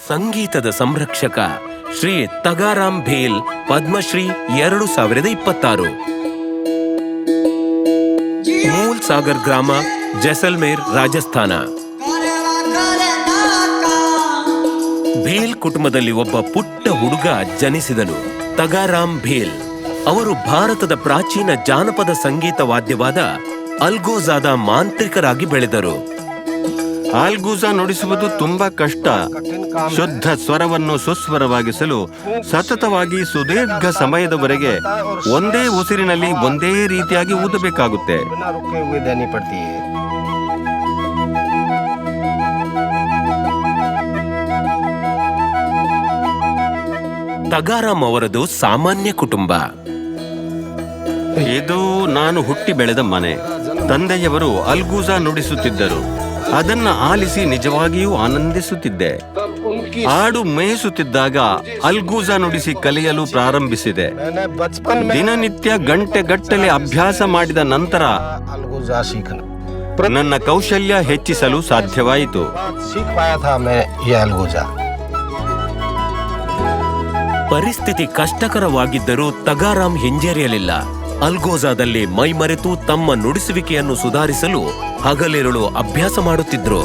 ಸಂಗೀತದ ಸಂರಕ್ಷಕ ಶ್ರೀ ತಗಾರಾಮ್ ಭೇಲ್ ಪದ್ಮಶ್ರೀ 2026. ಮೂಲ್ ಸಾಗರ್ ಗ್ರಾಮ, ಜೈಸಲ್ಮೇರ್, ರಾಜಸ್ಥಾನ. ಭೇಲ್ ಕುಟುಂಬದಲ್ಲಿ ಒಬ್ಬ ಪುಟ್ಟ ಹುಡುಗ ಜನಿಸಿದನು, ತಗಾರಾಮ್ ಭೇಲ್. ಅವರು ಭಾರತದ ಪ್ರಾಚೀನ ಜಾನಪದ ಸಂಗೀತ ವಾದ್ಯವಾದ ಅಲ್ಗೋಜಾದ ಮಾಂತ್ರಿಕರಾಗಿ ಬೆಳೆದರು. ಆಲ್ಗೂಜಾ ನುಡಿಸುವುದು ತುಂಬಾ ಕಷ್ಟ. ಶುದ್ಧ ಸ್ವರವನ್ನು ಸುಸ್ವರವಾಗಿಸಲು ಸತತವಾಗಿ ಸುದೀರ್ಘ ಸಮಯದವರೆಗೆ ಒಂದೇ ಉಸಿರಿನಲ್ಲಿ ಒಂದೇ ರೀತಿಯಾಗಿ ಊದಬೇಕಾಗುತ್ತೆ. ತಗಾರಾಮ್ ಅವರದು ಸಾಮಾನ್ಯ ಕುಟುಂಬ. ಇದು ನಾನು ಹುಟ್ಟಿ ಬೆಳೆದ ಮನೆ. ತಂದೆಯವರು ಅಲ್ಗೂಜಾ ನುಡಿಸುತ್ತಿದ್ದರು. ಅದನ್ನ ಆಲಿಸಿ ನಿಜವಾಗಿಯೂ ಆನಂದಿಸುತ್ತಿದ್ದೆ. ಆಡು ಮೇಯಿಸುತ್ತಿದ್ದಾಗ ಅಲ್ಗೂಜಾ ನುಡಿಸಿ ಕಲಿಯಲು ಪ್ರಾರಂಭಿಸಿದೆ. ದಿನನಿತ್ಯ ಗಂಟೆಗಟ್ಟಲೆ ಅಭ್ಯಾಸ ಮಾಡಿದ ನಂತರ ನನ್ನ ಕೌಶಲ್ಯ ಹೆಚ್ಚಿಸಲು ಸಾಧ್ಯವಾಯಿತು. ಪರಿಸ್ಥಿತಿ ಕಷ್ಟಕರವಾಗಿದ್ದರೂ ತಗಾರಾಮ್ ಹಿಂಜರಿಯಲಿಲ್ಲ. ಅಲ್ಗೋಜಾದಲ್ಲಿ ಮೈಮರೆತು ತಮ್ಮ ನುಡಿಸುವಿಕೆಯನ್ನು ಸುಧಾರಿಸಲು ಹಗಲಿರುಳು ಅಭ್ಯಾಸ ಮಾಡುತ್ತಿದ್ರು.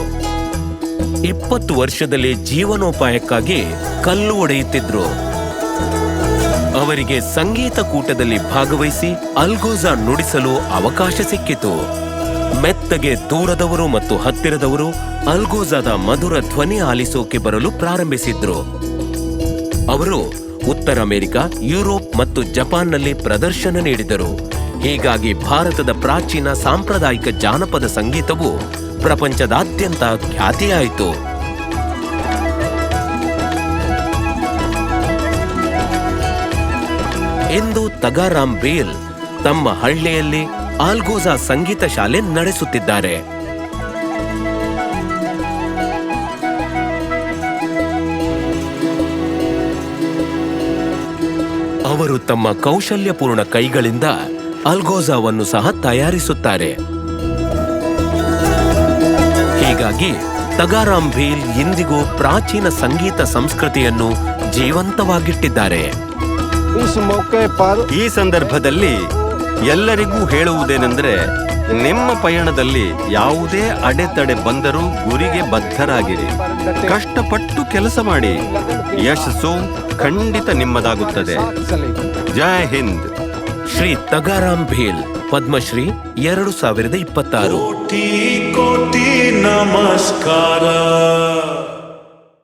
20 ವರ್ಷದಲ್ಲಿ ಜೀವನೋಪಾಯಕ್ಕಾಗಿ ಕಲ್ಲು ಒಡೆಯುತ್ತಿದ್ರು. ಅವರಿಗೆ ಸಂಗೀತ ಕೂಟದಲ್ಲಿ ಭಾಗವಹಿಸಿ ಅಲ್ಗೋಜಾ ನುಡಿಸಲು ಅವಕಾಶ ಸಿಕ್ಕಿತು. ಮೆತ್ತಗೆ ದೂರದವರು ಮತ್ತು ಹತ್ತಿರದವರು ಅಲ್ಗೋಜಾದ ಮಧುರ ಧ್ವನಿ ಆಲಿಸೋಕೆ ಬರಲು ಪ್ರಾರಂಭಿಸಿದ್ರು. ಅವರು ಉತ್ತರ ಅಮೆರಿಕ, ಯುರೋಪ್ ಮತ್ತು ಜಪಾನ್ನಲ್ಲಿ ಪ್ರದರ್ಶನ ನೀಡಿದರು. ಹೀಗಾಗಿ ಭಾರತದ ಪ್ರಾಚೀನ ಸಾಂಪ್ರದಾಯಿಕ ಜಾನಪದ ಸಂಗೀತವು ಪ್ರಪಂಚದಾದ್ಯಂತ ಖ್ಯಾತಿಯಾಯಿತು. ಇಂದು ತಗಾರಾಮ್ ಭೇಲ್ ತಮ್ಮ ಹಳ್ಳಿಯಲ್ಲಿ ಆಲ್ಗೋಜಾ ಸಂಗೀತ ಶಾಲೆ ನಡೆಸುತ್ತಿದ್ದಾರೆ. ಅವರು ತಮ್ಮ ಕೌಶಲ್ಯಪೂರ್ಣ ಕೈಗಳಿಂದ ಅಲ್ಗೋಜಾವನ್ನು ಸಹ ತಯಾರಿಸುತ್ತಾರೆ. ಹೀಗಾಗಿ ತಗಾರಾಮ್ ಭೇಲ್ ಇಂದಿಗೂ ಪ್ರಾಚೀನ ಸಂಗೀತ ಸಂಸ್ಕೃತಿಯನ್ನು ಜೀವಂತವಾಗಿಟ್ಟಿದ್ದಾರೆ. ಈ ಸಂದರ್ಭದಲ್ಲಿ ಎಲ್ಲರಿಗೂ ಹೇಳುವುದೇನೆಂದರೆ, ನಿಮ್ಮ ಪಯಣದಲ್ಲಿ ಯಾವುದೇ ಅಡೆತಡೆ ಬಂದರೂ ಗುರಿಗೆ ಬದ್ಧರಾಗಿರಿ. ಕಷ್ಟಪಟ್ಟು ಕೆಲಸ ಮಾಡಿ. ಯಶಸ್ಸು ಖಂಡಿತ ನಿಮ್ಮದಾಗುತ್ತದೆ. ಜೈ ಹಿಂದ್. ಶ್ರೀ ತಗಾರಾಮ್ ಭೇಲ್ ಪದ್ಮಶ್ರೀ 2026. ಕೋಟಿ ಕೋಟಿ ನಮಸ್ಕಾರ.